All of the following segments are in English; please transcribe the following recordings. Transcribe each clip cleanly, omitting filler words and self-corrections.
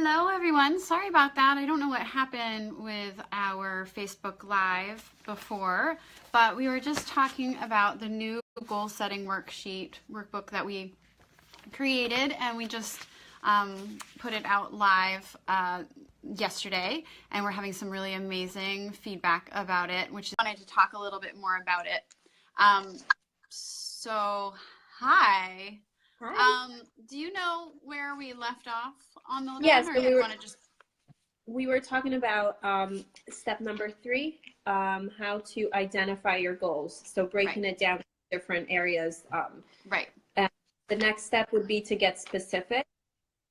Hello, everyone. Sorry about that. I don't know what happened with our Facebook Live before, but we were just talking about the new goal setting workbook that we created, and we just put it out live yesterday, and we're having some really amazing feedback about it, which I wanted to talk a little bit more about it. So, hi. Hi. Do you know where we left off on the other Yes, one, or so you want to just... we were talking about step number 3, how to identify your goals. So breaking it down to different areas. Right. And the next step would be to get specific.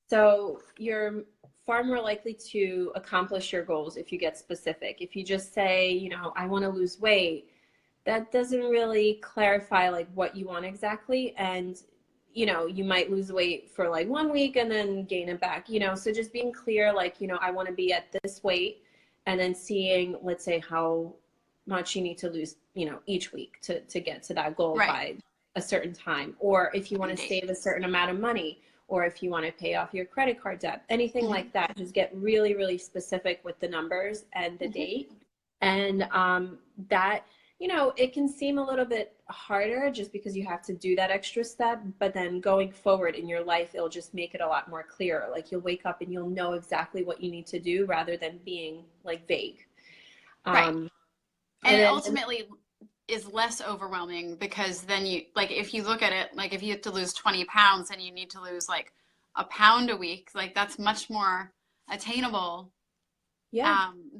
So you're far more likely to accomplish your goals if you get specific. If you just say, I want to lose weight, that doesn't really clarify like what you want exactly. And you might lose weight for like 1 week and then gain it back, so just being clear, like, I want to be at this weight, and then seeing, let's say, how much you need to lose, each week to get to that goal by a certain time. Or if you want to save a certain amount of money, or if you want to pay off your credit card debt, anything like that, just get really, really specific with the numbers and the date. And that, it can seem a little bit harder just because you have to do that extra step, but then going forward in your life, it'll just make it a lot more clear. Like, you'll wake up and you'll know exactly what you need to do rather than being like vague. And it ultimately is less overwhelming, because then you, like, if you look at it, like if you have to lose 20 pounds and you need to lose like a pound a week, like that's much more attainable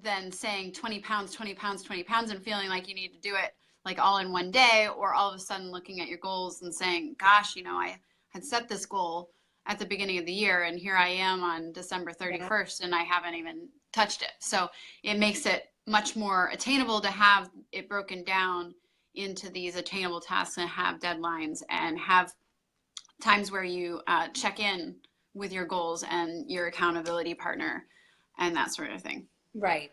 than saying 20 pounds, 20 pounds, 20 pounds, and feeling like you need to do it like all in one day, or all of a sudden looking at your goals and saying, gosh, I had set this goal at the beginning of the year, and here I am on December 31st and I haven't even touched it. So it makes it much more attainable to have it broken down into these attainable tasks, and have deadlines, and have times where you check in with your goals and your accountability partner and that sort of thing. Right.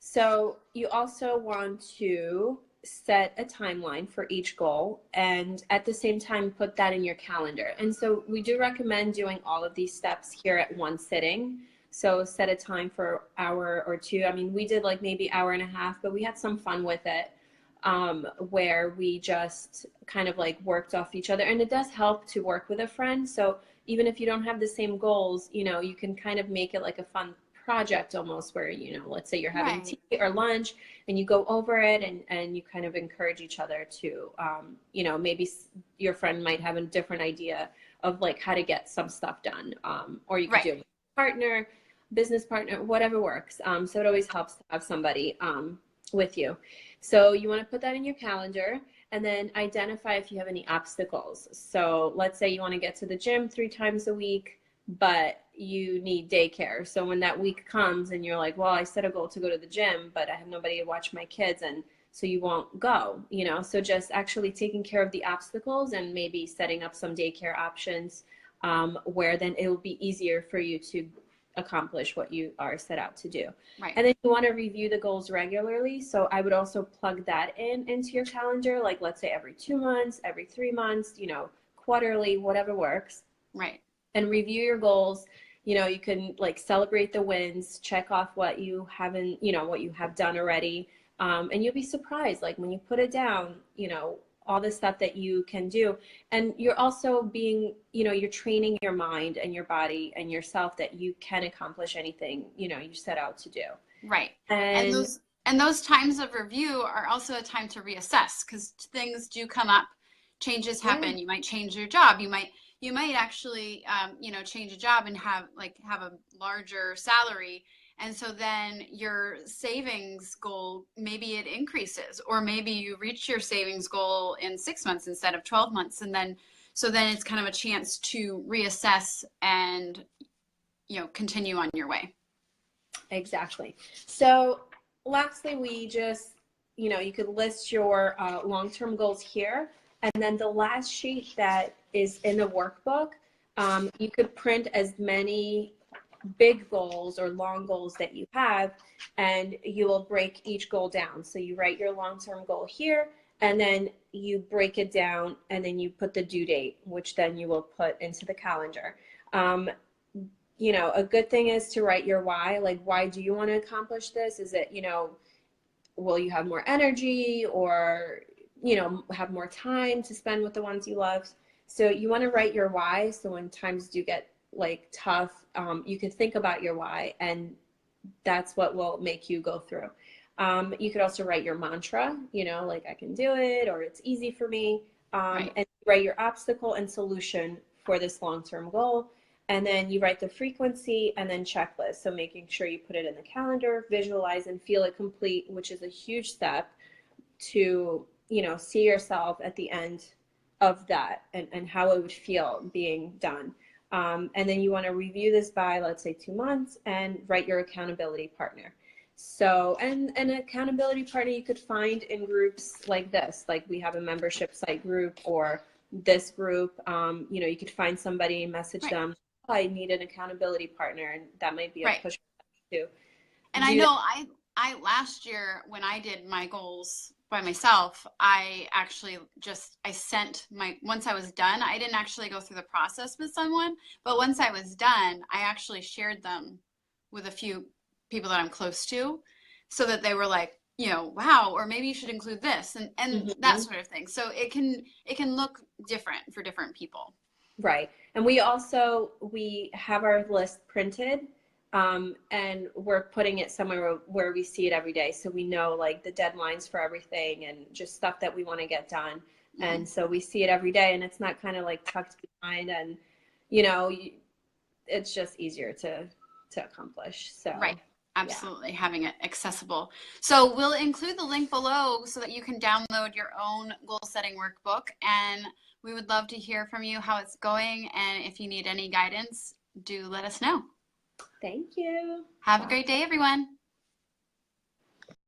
So you also want to set a timeline for each goal, and at the same time put that in your calendar. And so we do recommend doing all of these steps here at one sitting. So set a time for an hour or two. I mean, we did like maybe hour and a half, but we had some fun with it, where we just kind of like worked off each other. And it does help to work with a friend. So even if you don't have the same goals, you can kind of make it like a fun project almost, where, let's say you're having tea or lunch and you go over it, and you kind of encourage each other to, maybe your friend might have a different idea of like how to get some stuff done. Or you could do it with a partner, business partner, whatever works. So it always helps to have somebody with you. So you want to put that in your calendar, and then identify if you have any obstacles. So let's say you want to get to the gym 3 times a week, but you need daycare. So when that week comes and you're like, well, I set a goal to go to the gym, but I have nobody to watch my kids, and so you won't go, so just actually taking care of the obstacles, and maybe setting up some daycare options, where then it will be easier for you to accomplish what you are set out to do. And then you want to review the goals regularly. So I would also plug that into your calendar, like let's say every 2 months, every 3 months, quarterly, whatever works. And review your goals. You can like celebrate the wins, check off what you haven't, what you have done already. And you'll be surprised, like when you put it down, all the stuff that you can do. And you're also being, you're training your mind and your body and yourself that you can accomplish anything, you set out to do. And those times of review are also a time to reassess, because things do come up, changes happen. You might change your job. You might actually, change a job and have a larger salary. And so then your savings goal, maybe it increases, or maybe you reach your savings goal in 6 months instead of 12 months. And then, so then it's kind of a chance to reassess and, continue on your way. Exactly. So lastly, we just, you could list your long-term goals here. And then the last sheet that is in the workbook, you could print as many big goals or long goals that you have, and you will break each goal down. So you write your long-term goal here, and then you break it down, and then you put the due date, which then you will put into the calendar. a good thing is to write your why. Like, why do you want to accomplish this? Is it, will you have more energy, or, have more time to spend with the ones you love? So you want to write your why. So when times do get like tough, you can think about your why, and that's what will make you go through. You could also write your mantra, like I can do it, or it's easy for me. Right. And write your obstacle and solution for this long-term goal. And then you write the frequency and then checklist. So making sure you put it in the calendar, visualize and feel it complete, which is a huge step to, see yourself at the end of that, and how it would feel being done. And then you want to review this by, let's say, 2 months, and write your accountability partner. So, and an accountability partner you could find in groups like this, like we have a membership site group, or this group. You could find somebody, message Right. them, oh, I need an accountability partner, and that might be a Right. push to And I do that. know I last year when I did my goals by myself, I actually I sent once I was done, I didn't actually go through the process with someone, but once I was done, I actually shared them with a few people that I'm close to, so that they were like, wow, or maybe you should include this, and that Mhm. sort of thing. So it can look different for different people. Right. And we have our list printed, and we're putting it somewhere where we see it every day. So we know like the deadlines for everything, and just stuff that we want to get done. Mm-hmm. And so we see it every day, and it's not kind of like tucked behind, and, you know, it's just easier to accomplish. Right. So, yeah. Absolutely. Having it accessible. So we'll include the link below so that you can download your own goal setting workbook. And we would love to hear from you how it's going. And if you need any guidance, do let us know. Thank you. Have a Bye. great day, everyone.